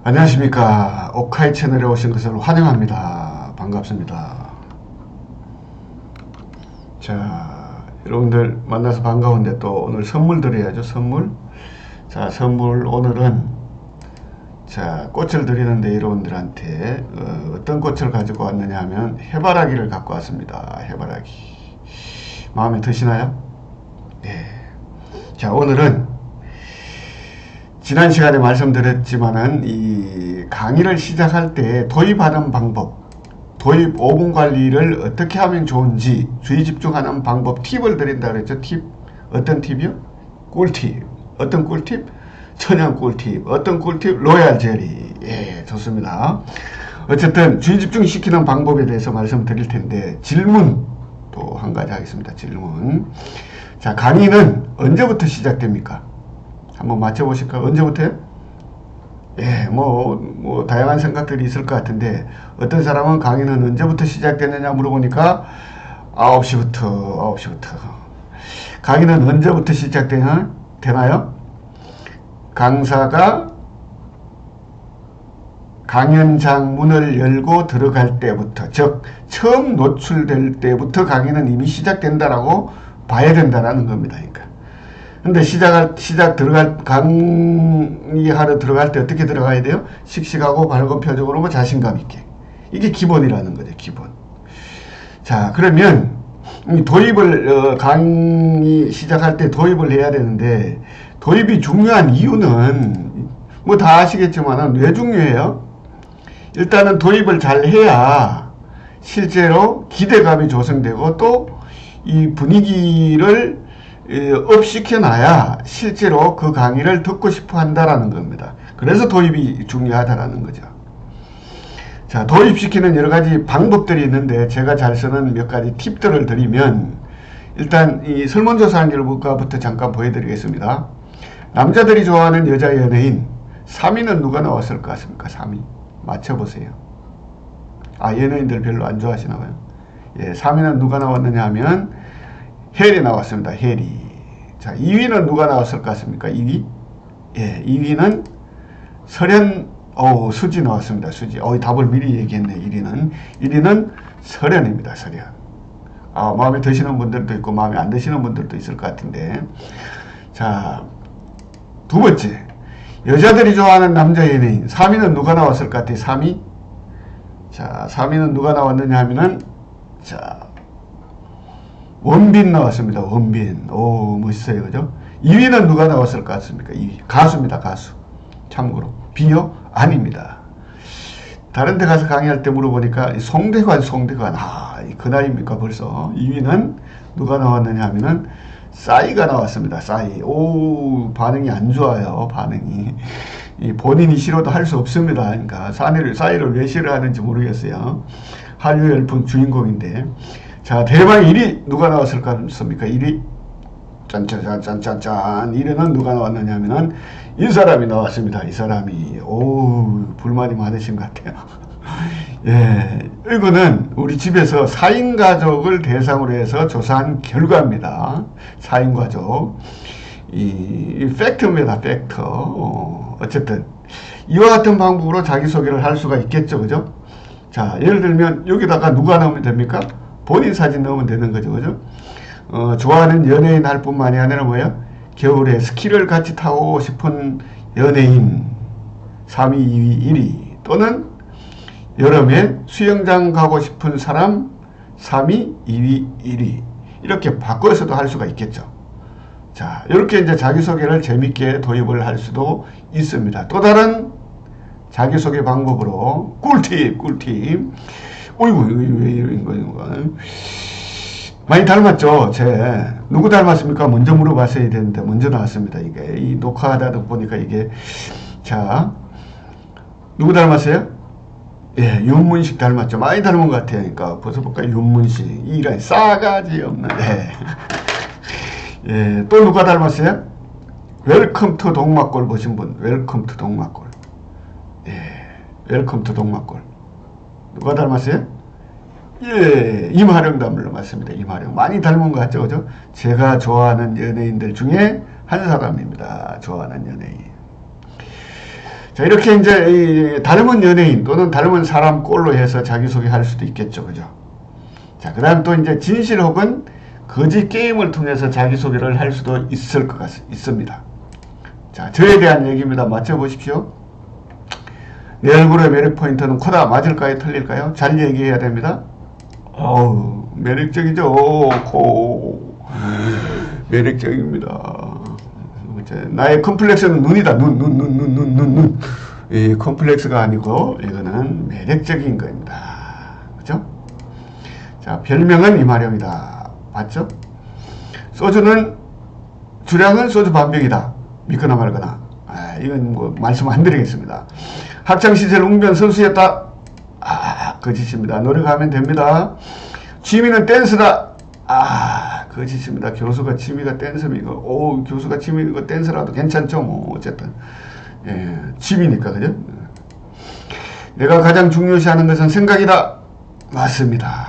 안녕하십니까. 오카이 채널에 오신 것을 환영합니다. 반갑습니다. 자, 여러분들 만나서 반가운데 또 오늘 선물 드려야죠. 선물. 자, 선물 오늘은 자, 꽃을 드리는데 여러분들한테 어떤 꽃을 가지고 왔느냐 하면 해바라기를 갖고 왔습니다. 해바라기. 마음에 드시나요? 네. 자, 오늘은 지난 시간에 말씀드렸지만은 이 강의를 시작할 때 도입하는 방법, 도입 5분 관리를 어떻게 하면 좋은지 주의 집중하는 방법 팁을 드린다 그랬죠. 팁. 어떤 팁이요? 꿀팁. 어떤 꿀팁? 천연 꿀팁. 어떤 꿀팁? 로얄 젤리. 예, 좋습니다. 어쨌든 주의 집중시키는 방법에 대해서 말씀드릴 텐데 질문 또 한 가지 하겠습니다. 질문. 자, 강의는 언제부터 시작됩니까? 한번 맞춰보실까요? 언제부터요? 예, 다양한 생각들이 있을 것 같은데, 어떤 사람은 강의는 언제부터 시작되느냐 물어보니까, 9시부터. 강의는 언제부터 시작되나요? 강사가 강연장 문을 열고 들어갈 때부터, 즉, 처음 노출될 때부터 강의는 이미 시작된다라고 봐야 된다라는 겁니다. 그러니까. 근데 강의하러 들어갈 때 어떻게 들어가야 돼요? 씩씩하고 밝은 표정으로 자신감 있게. 이게 기본이라는 거죠, 기본. 자, 그러면, 강의 시작할 때 도입을 해야 되는데, 도입이 중요한 이유는, 다 아시겠지만은, 왜 중요해요? 일단은 도입을 잘 해야, 실제로 기대감이 조성되고, 또, 이 분위기를 업시켜놔야 실제로 그 강의를 듣고 싶어 한다라는 겁니다. 그래서 도입이 중요하다라는 거죠. 자, 도입시키는 여러 가지 방법들이 있는데 제가 잘 쓰는 몇 가지 팁들을 드리면 일단 이 설문조사 결과부터 잠깐 보여드리겠습니다. 남자들이 좋아하는 여자 연예인 3위는 누가 나왔을 것 같습니까? 3위. 맞춰보세요. 연예인들 별로 안 좋아하시나 봐요. 예, 3위는 누가 나왔느냐 하면 혜리 나왔습니다. 혜리. 자, 2위는 누가 나왔을 것 같습니까? 2위? 예, 2위는 수지 나왔습니다. 수지. 답을 미리 얘기했네. 1위는 설현입니다. 설현. 마음에 드시는 분들도 있고, 마음에 안 드시는 분들도 있을 것 같은데. 자, 두 번째. 여자들이 좋아하는 남자 연예인. 3위는 누가 나왔을 것 같아요? 3위? 자, 3위는 누가 나왔느냐 하면은, 자, 원빈 나왔습니다. 원빈. 멋있어요. 그죠? 2위는 누가 나왔을 것 같습니까? 2위. 가수입니다. 가수. 참고로. 비요? 아닙니다. 다른 데 가서 강의할 때 물어보니까 송대관. 그 나이입니까 벌써? 2위는 누가 나왔느냐 하면은 싸이가 나왔습니다. 싸이. 반응이 안 좋아요. 반응이. 본인이 싫어도 할 수 없습니다. 그러니까 싸이를 왜 싫어하는지 모르겠어요. 한류 열풍 주인공인데. 자, 대망 1위 누가 나왔을 것 같습니까? 1위 짠짠짠짠짠 1위는 누가 나왔느냐 하면은 이 사람이 나왔습니다. 이 사람이 불만이 많으신 것 같아요. 예, 이거는 우리 집에서 4인 가족을 대상으로 해서 조사한 결과입니다. 4인 가족 이 팩트입니다. 팩트. 어쨌든 이와 같은 방법으로 자기소개를 할 수가 있겠죠. 그죠? 자, 예를 들면 여기다가 누가 나오면 됩니까? 본인 사진 넣으면 되는 거죠. 그죠? 좋아하는 연예인 할 뿐만이 아니라 뭐야? 겨울에 스키를 같이 타고 싶은 연예인 3위, 2위, 1위 또는 여름에 수영장 가고 싶은 사람 3위, 2위, 1위 이렇게 바꿔서도 할 수가 있겠죠. 자, 이렇게 이제 자기소개를 재밌게 도입을 할 수도 있습니다. 또 다른 자기소개 방법으로 꿀팁. 어이구, 왜 이런 거야? 많이 닮았죠? 누구 닮았습니까? 먼저 물어봤어야 되는데, 먼저 나왔습니다. 이 녹화하다 보니까 자, 누구 닮았어요? 예, 윤문식 닮았죠? 많이 닮은 것 같아요. 그러니까, 벌써 볼까요? 윤문식. 이런 싸가지 없는, 예, 또 누가 닮았어요? 웰컴 투 동막골 보신 분. 웰컴 투 동막골. 예, 웰컴 투 동막골. 누가 닮았어요? 예, 임하령 닮았습니다. 임하령. 많이 닮은 것 같죠? 그죠? 제가 좋아하는 연예인들 중에 한 사람입니다. 좋아하는 연예인. 자, 이렇게 이제 이 닮은 연예인 또는 닮은 사람 꼴로 해서 자기소개 할 수도 있겠죠. 그죠? 자, 그 다음 또 이제 진실 혹은 거짓 게임을 통해서 자기소개를 할 수도 있을 것 있습니다. 자, 저에 대한 얘기입니다. 맞춰보십시오. 내 얼굴의 매력 포인트는 코다. 맞을까요? 틀릴까요? 잘 얘기해야 됩니다. 어우, 매력적이죠. 코. 매력적입니다. 나의 컴플렉스는 눈이다. 눈. 이 컴플렉스가 아니고 이거는 매력적인 겁니다. 그죠? 자, 별명은 이마령이다. 맞죠? 소주는 주량은 소주 반병이다. 믿거나 말거나. 이건 뭐 말씀 안 드리겠습니다. 학창시절 웅변 선수였다. 거짓입니다. 노력하면 됩니다. 취미는 댄스다. 거짓입니다. 교수가 취미가 댄스면 교수가 취미가 댄스라도 괜찮죠. 뭐 어쨌든 취미니까. 그죠? 내가 가장 중요시하는 것은 생각이다. 맞습니다.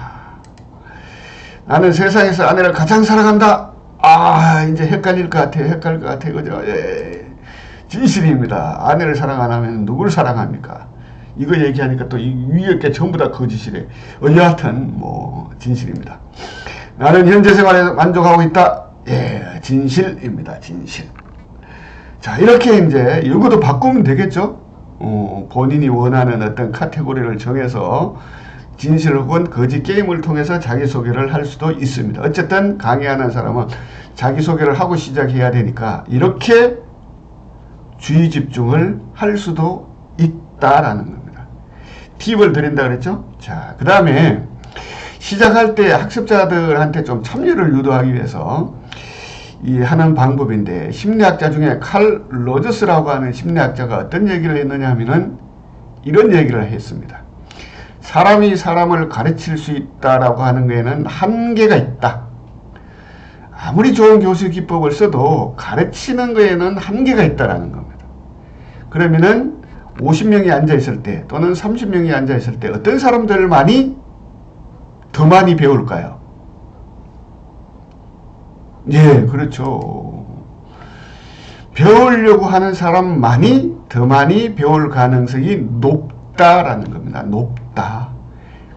나는 세상에서 아내를 가장 사랑한다. 이제 헷갈릴 것 같아요. 그죠? 진실입니다. 아내를 사랑 안 하면 누굴 사랑합니까? 이거 얘기하니까 또 이 위에 게 전부 다 거짓이래. 여하튼 뭐 진실입니다. 나는 현재 생활에 만족하고 있다. 진실입니다. 진실. 자, 이렇게 이제 이것도 바꾸면 되겠죠. 본인이 원하는 어떤 카테고리를 정해서 진실 혹은 거짓 게임을 통해서 자기소개를 할 수도 있습니다. 어쨌든 강의하는 사람은 자기소개를 하고 시작해야 되니까 이렇게 주의 집중을 할 수도 있다라는 겁니다. 팁을 드린다 그랬죠? 자, 그 다음에 시작할 때 학습자들한테 좀 참여를 유도하기 위해서 이 하는 방법인데, 심리학자 중에 칼 로저스라고 하는 심리학자가 어떤 얘기를 했느냐 하면은 이런 얘기를 했습니다. 사람이 사람을 가르칠 수 있다라고 하는 거에는 한계가 있다. 아무리 좋은 교수 기법을 써도 가르치는 거에는 한계가 있다라는 겁니다. 그러면은 50명이 앉아있을 때 또는 30명이 앉아있을 때 어떤 사람들만이 더 많이 배울까요? 그렇죠. 배우려고 하는 사람만이 더 많이 배울 가능성이 높다라는 겁니다. 높다.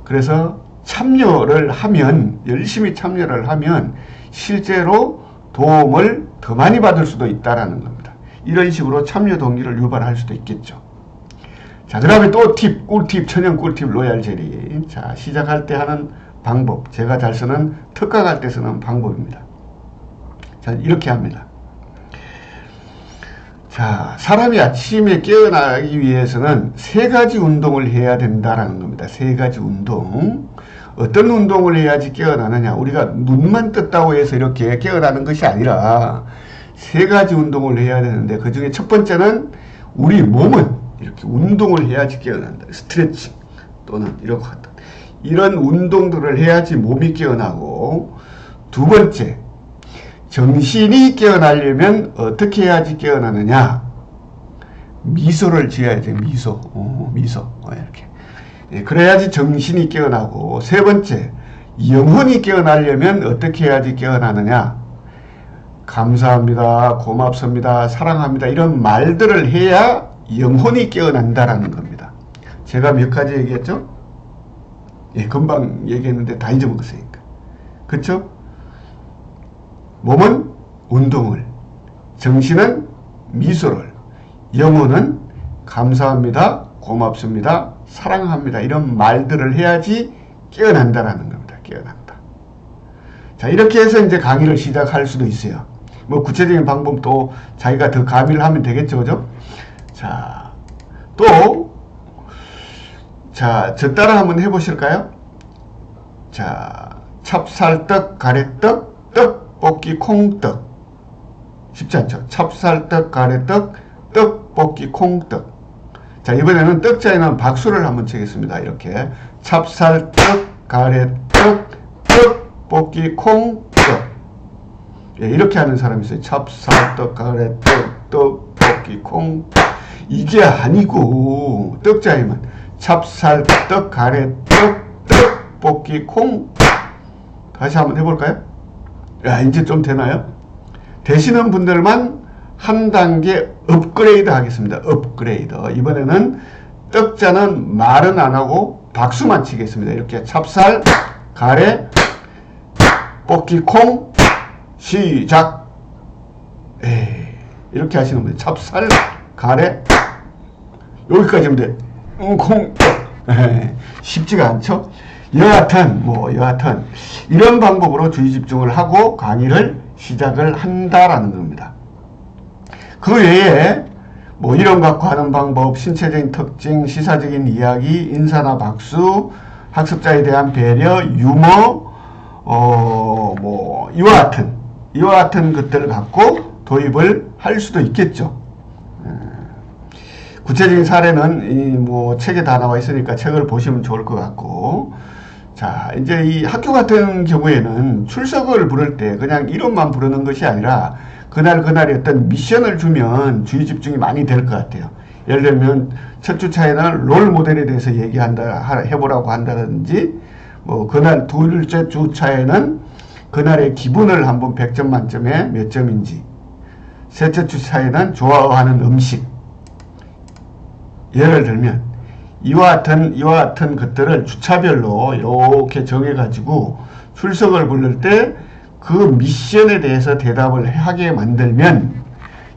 그래서 참여를 하면, 열심히 참여를 하면 실제로 도움을 더 많이 받을 수도 있다라는 겁니다. 이런 식으로 참여 동기를 유발할 수도 있겠죠. 자, 그 다음에 또 팁, 꿀팁, 천연 꿀팁 로얄 젤리. 자, 시작할 때 하는 방법. 제가 잘 쓰는, 특강할 때 쓰는 방법입니다. 자, 이렇게 합니다. 자, 사람이 아침에 깨어나기 위해서는 3가지 운동을 해야 된다라는 겁니다. 3가지 운동. 어떤 운동을 해야지 깨어나느냐. 우리가 눈만 떴다고 해서 이렇게 깨어나는 것이 아니라 3가지 운동을 해야 되는데, 그 중에 첫 번째는 우리 몸은 이렇게 운동을 해야지 깨어난다. 스트레칭 또는 이런 운동들을 해야지 몸이 깨어나고, 두 번째, 정신이 깨어나려면 어떻게 해야지 깨어나느냐. 미소를 지어야 돼. 미소. 이렇게. 그래야지 정신이 깨어나고, 세 번째, 영혼이 깨어나려면 어떻게 해야지 깨어나느냐. 감사합니다, 고맙습니다, 사랑합니다, 이런 말들을 해야 영혼이 깨어난다라는 겁니다. 제가 몇 가지 얘기했죠? 금방 얘기했는데 다 잊어먹었으니까. 그쵸? 몸은 운동을, 정신은 미소를, 영혼은 감사합니다, 고맙습니다, 사랑합니다, 이런 말들을 해야지 깨어난다라는 겁니다. 깨어난다. 자, 이렇게 해서 이제 강의를 시작할 수도 있어요. 뭐 구체적인 방법도 자기가 더 가미를 하면 되겠죠. 그죠? 자, 또, 자, 저 따라 한번 해보실까요? 자, 찹쌀떡, 가래떡, 떡볶이, 콩떡. 쉽지 않죠? 찹쌀떡, 가래떡, 떡볶이, 콩떡. 자, 이번에는 떡자에는 박수를 한번 치겠습니다. 이렇게. 찹쌀떡, 가래떡, 떡볶이, 콩떡. 이렇게 하는 사람이 있어요. 찹쌀떡, 가래떡, 떡볶이, 콩떡. 이게 아니고, 떡자에만 찹쌀떡, 가래떡, 떡볶이, 콩떡. 다시 한번 해볼까요? 이제 좀 되나요? 되시는 분들만 한 단계 업그레이드 하겠습니다. 업그레이드. 이번에는 떡자는 말은 안 하고 박수만 치겠습니다. 이렇게 찹쌀, 가래, 볶기 콩, 시작. 이렇게 하시는 분들 찹쌀, 가래, 여기까지 하면 돼. 콩. 쉽지가 않죠? 여하튼 이런 방법으로 주의 집중을 하고 강의를 시작을 한다라는 겁니다. 그 외에 뭐 이론 갖고 하는 방법, 신체적인 특징, 시사적인 이야기, 인사나 박수, 학습자에 대한 배려, 유머, 뭐 이와 같은 것들을 갖고 도입을 할 수도 있겠죠. 구체적인 사례는 뭐 책에 다 나와 있으니까 책을 보시면 좋을 것 같고, 자 이제 이 학교 같은 경우에는 출석을 부를 때 그냥 이름만 부르는 것이 아니라 그날의 어떤 미션을 주면 주의 집중이 많이 될 것 같아요. 예를 들면 첫 주 차에는 롤 모델에 대해서 해보라고 한다든지, 뭐 그날 둘째 주 차에는 그날의 기분을 한번 100점 만점에 몇 점인지, 셋째 주 차에는 좋아하는 음식, 예를 들면 이와 같은 것들을 주차별로 이렇게 정해가지고 출석을 부를 때 그 미션에 대해서 대답을 하게 만들면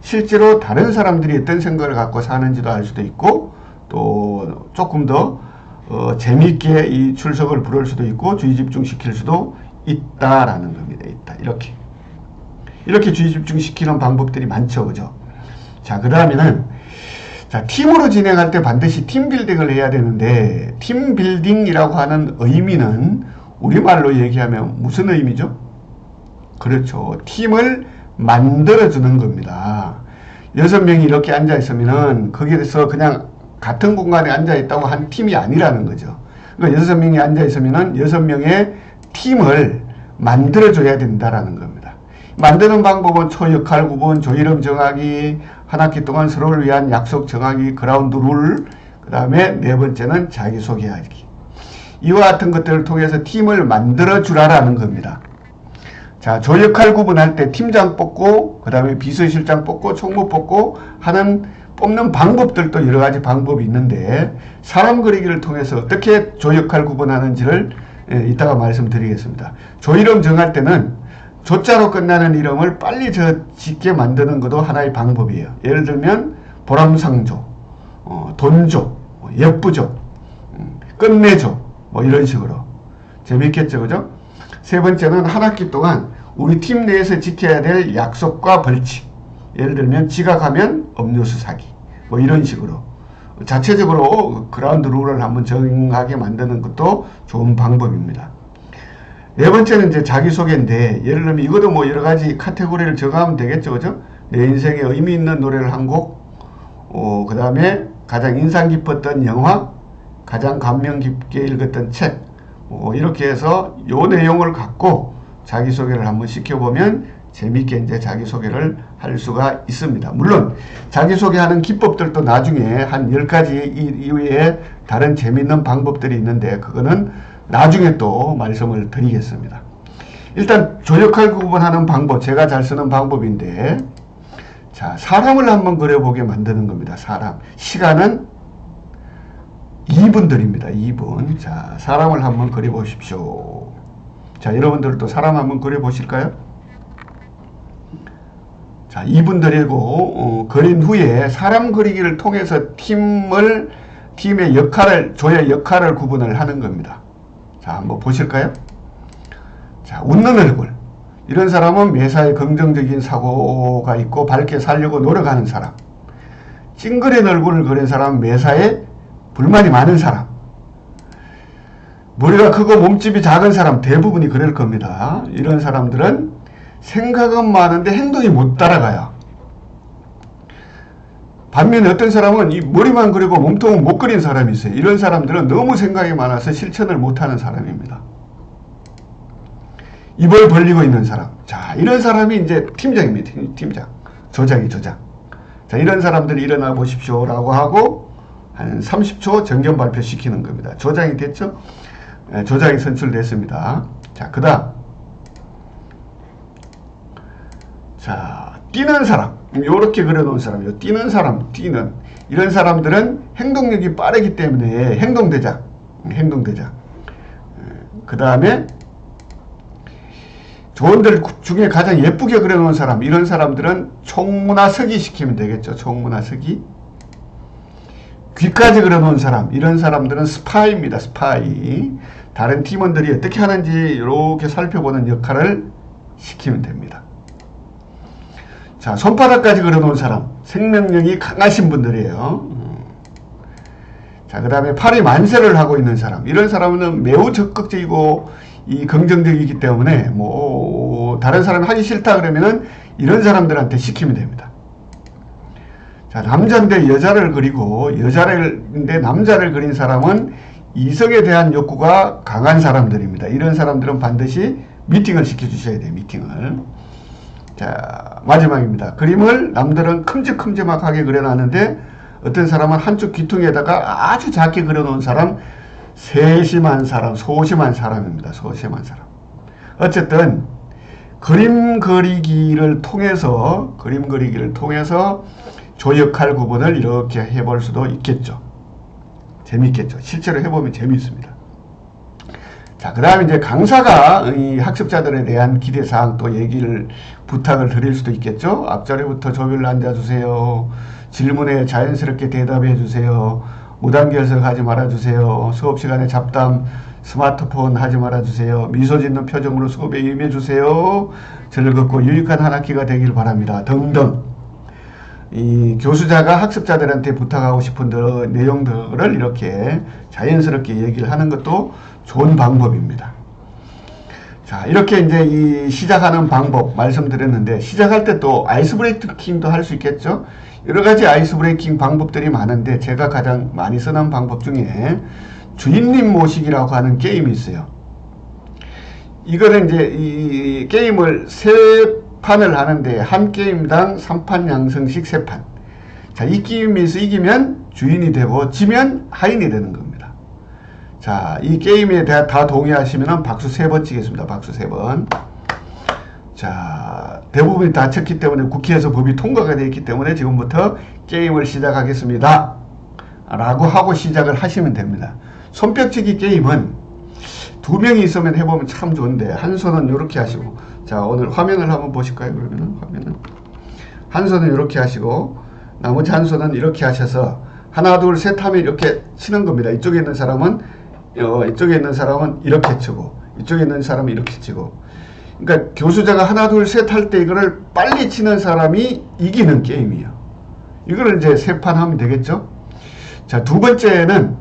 실제로 다른 사람들이 어떤 생각을 갖고 사는지도 알 수도 있고, 또 조금 더 재미있게 이 출석을 부를 수도 있고 주의 집중시킬 수도 있다라는 겁니다. 이렇게 주의 집중시키는 방법들이 많죠, 그죠? 자, 그 다음에는 팀으로 진행할 때 반드시 팀빌딩을 해야 되는데, 팀빌딩이라고 하는 의미는 우리말로 얘기하면 무슨 의미죠? 그렇죠. 팀을 만들어주는 겁니다. 6명이 이렇게 앉아있으면은 거기에서 그냥 같은 공간에 앉아있다고 한 팀이 아니라는 거죠. 그러니까 6명이 앉아있으면은 6명의 팀을 만들어줘야 된다라는 겁니다. 만드는 방법은 초역할 구분, 조이름 정하기, 한 학기 동안 서로를 위한 약속 정하기, 그라운드 룰, 그 다음에 네 번째는 자기소개하기. 이와 같은 것들을 통해서 팀을 만들어주라라는 겁니다. 자, 조역할 구분할 때 팀장 뽑고, 그 다음에 비서실장 뽑고, 총무 뽑고 하는 뽑는 방법들도 여러 가지 방법이 있는데, 사람 그리기를 통해서 어떻게 조역할 구분하는지를 이따가 말씀드리겠습니다. 조이름 정할 때는 조자로 끝나는 이름을 빨리 짓게 만드는 것도 하나의 방법이에요. 예를 들면 보람상조, 돈조, 예쁘죠, 끝내죠, 뭐 이런 식으로. 재밌겠죠, 그죠? 세 번째는 한 학기 동안 우리 팀 내에서 지켜야 될 약속과 벌칙. 예를 들면 지각하면 음료수 사기, 뭐 이런 식으로 자체적으로 그라운드 룰을 한번 정하게 만드는 것도 좋은 방법입니다. 네 번째는 이제 자기소개인데, 예를 들면 이것도 뭐 여러 가지 카테고리를 정하면 되겠죠, 그죠? 내 인생에 의미 있는 노래를 한 곡, 그 다음에 가장 인상 깊었던 영화, 가장 감명 깊게 읽었던 책, 이렇게 해서 요 내용을 갖고 자기소개를 한번 시켜보면 재밌게 이제 자기소개를 할 수가 있습니다. 물론 자기소개하는 기법들도 나중에 한 10가지 이외에 다른 재밌는 방법들이 있는데, 그거는 나중에 또 말씀을 드리겠습니다. 일단 조역할 구분하는 방법, 제가 잘 쓰는 방법인데, 자, 사람을 한번 그려보게 만드는 겁니다. 사람. 시간은 2분 드립니다. 2분. 자, 사람을 한번 그려보십시오. 자, 여러분들도 사람 한번 그려보실까요? 자, 2분 드리고 그린 후에 사람 그리기를 통해서 팀의 역할을, 조의 역할을 구분을 하는 겁니다. 자, 한번 보실까요? 자, 웃는 얼굴. 이런 사람은 매사에 긍정적인 사고가 있고 밝게 살려고 노력하는 사람. 찡그린 얼굴을 그린 사람은 매사에 불만이 많은 사람. 머리가 크고 몸집이 작은 사람, 대부분이 그럴 겁니다. 이런 사람들은 생각은 많은데 행동이 못 따라가요. 반면에 어떤 사람은 이 머리만 그리고 몸통은 못 그린 사람이 있어요. 이런 사람들은 너무 생각이 많아서 실천을 못하는 사람입니다. 입을 벌리고 있는 사람. 자, 이런 사람이 이제 팀장입니다. 팀장. 조장. 자, 이런 사람들이 일어나 보십시오 라고 하고 한 30초 정견 발표시키는 겁니다. 조장이 됐죠? 조장이 선출됐습니다. 자, 그 다음. 자, 뛰는 사람. 요렇게 그려놓은 사람이요. 뛰는 사람, 뛰는. 이런 사람들은 행동력이 빠르기 때문에 행동대장. 그 다음에 조언들 중에 가장 예쁘게 그려놓은 사람, 이런 사람들은 총문화서기 시키면 되겠죠. 총문화서기. 귀까지 그려놓은 사람, 이런 사람들은 스파이입니다. 스파이. 다른 팀원들이 어떻게 하는지 이렇게 살펴보는 역할을 시키면 됩니다. 자, 손바닥까지 그려놓은 사람, 생명력이 강하신 분들이에요. 자, 그 다음에 팔이 만세를 하고 있는 사람, 이런 사람은 매우 적극적이고 이 긍정적이기 때문에 뭐 다른 사람이 하기 싫다 그러면은 이런 사람들한테 시키면 됩니다. 자, 남자인데 여자를 그리고 여자인데 남자를 그린 사람은 이성에 대한 욕구가 강한 사람들입니다. 이런 사람들은 반드시 미팅을 시켜주셔야 돼요. 미팅을. 자, 마지막입니다. 그림을 남들은 큼직큼직하게 그려놨는데 어떤 사람은 한쪽 귀퉁이에다가 아주 작게 그려놓은 사람, 세심한 사람, 소심한 사람입니다. 소심한 사람. 어쨌든 그림 그리기를 통해서 조역할 구분을 이렇게 해볼 수도 있겠죠. 재밌겠죠. 실제로 해보면 재미있습니다. 자, 그 다음에 이제 강사가 이 학습자들에 대한 기대사항 또 부탁을 드릴 수도 있겠죠. 앞자리부터 조별로 앉아주세요. 질문에 자연스럽게 대답해 주세요. 무단결석하지 말아주세요. 수업시간에 잡담, 스마트폰 하지 말아주세요. 미소 짓는 표정으로 수업에 임해주세요. 즐겁고 유익한 한 학기가 되길 바랍니다. 등등. 이 교수자가 학습자들한테 부탁하고 싶은 내용들을 이렇게 자연스럽게 얘기를 하는 것도 좋은 방법입니다. 자, 이렇게 이제 이 시작하는 방법 말씀드렸는데, 시작할 때 또 아이스 브레이킹도 할 수 있겠죠? 여러 가지 아이스 브레이킹 방법들이 많은데, 제가 가장 많이 쓰는 방법 중에 주인님 모시기라고 하는 게임이 있어요. 이거는 이제 이 게임을 세 판을 하는데, 한 게임당 3판 양성식 3판. 자, 이 게임에서 이기면 주인이 되고, 지면 하인이 되는 겁니다. 자, 이 게임에 대해 다 동의하시면 박수 3번 치겠습니다. 박수 3번. 자, 대부분이 다 쳤기 때문에 국회에서 법이 통과가 되어 있기 때문에 지금부터 게임을 시작하겠습니다. 라고 하고 시작을 하시면 됩니다. 손뼉치기 게임은 2명이 있으면 해보면 참 좋은데, 한 손은 이렇게 하시고, 자, 오늘 화면을 한번 보실까요? 그러면은 화면은 한 손은 이렇게 하시고, 나머지 한 손은 이렇게 하셔서 하나 둘 셋 하면 이렇게 치는 겁니다. 이쪽에 있는 사람은 이렇게 치고, 이쪽에 있는 사람은 이렇게 치고. 그러니까 교수자가 하나 둘 셋 할 때 이거를 빨리 치는 사람이 이기는 게임이에요. 이거를 이제 3판 하면 되겠죠? 자, 두 번째는,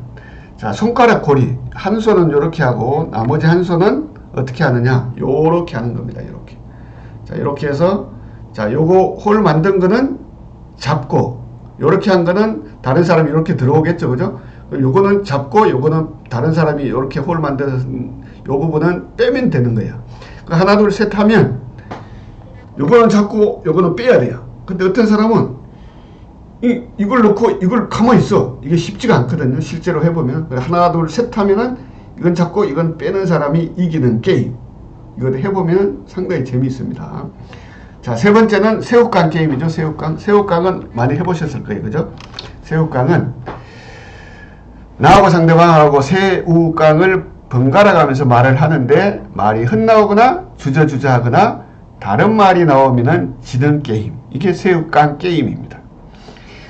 자, 손가락 고리. 한 손은 이렇게 하고, 나머지 한 손은 어떻게 하느냐? 요렇게 하는 겁니다. 요렇게. 자, 이렇게 해서, 자, 요거 홀 만든 거는 잡고, 요렇게 한 거는 다른 사람이 이렇게 들어오겠죠. 그죠? 요거는 잡고, 요거는 다른 사람이 이렇게 홀 만든 요 부분은 빼면 되는 거예요. 하나, 둘, 셋 하면, 요거는 잡고, 요거는 빼야 돼요. 근데 어떤 사람은, 이걸 놓고, 이걸 가만히 있어. 이게 쉽지가 않거든요. 실제로 해보면. 하나, 둘, 셋 하면은, 이건 잡고, 이건 빼는 사람이 이기는 게임. 이거 해보면 상당히 재미있습니다. 자, 세 번째는 새우깡 게임이죠. 새우깡. 새우깡은 많이 해보셨을 거예요. 그죠? 새우깡은, 나하고 상대방하고 새우깡을 번갈아 가면서 말을 하는데, 말이 헛나오거나 주저주저 하거나 다른 말이 나오면은 지는 게임. 이게 새우깡 게임입니다.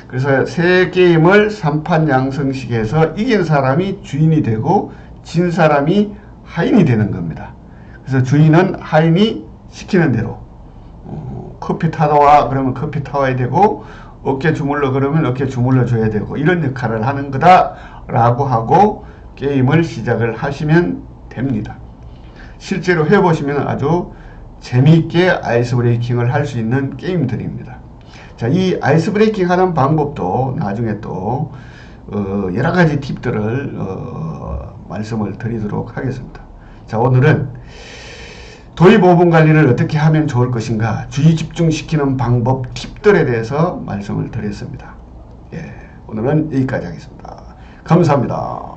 그래서 새 게임을 3판 양성식에서 이긴 사람이 주인이 되고 진 사람이 하인이 되는 겁니다. 그래서 주인은 하인이 시키는 대로 커피 타와 그러면 커피 타와야 되고, 어깨 주물러 그러면 어깨 주물러 줘야 되고, 이런 역할을 하는 거다라고 하고 게임을 시작을 하시면 됩니다. 실제로 해보시면 아주 재미있게 아이스 브레이킹을 할 수 있는 게임들입니다. 자, 이 아이스 브레이킹 하는 방법도 나중에 또 여러 가지 팁들을 말씀을 드리도록 하겠습니다. 자, 오늘은 도입 5분 관리를 어떻게 하면 좋을 것인가, 주의 집중시키는 방법, 팁들에 대해서 말씀을 드렸습니다. 예, 오늘은 여기까지 하겠습니다. 감사합니다.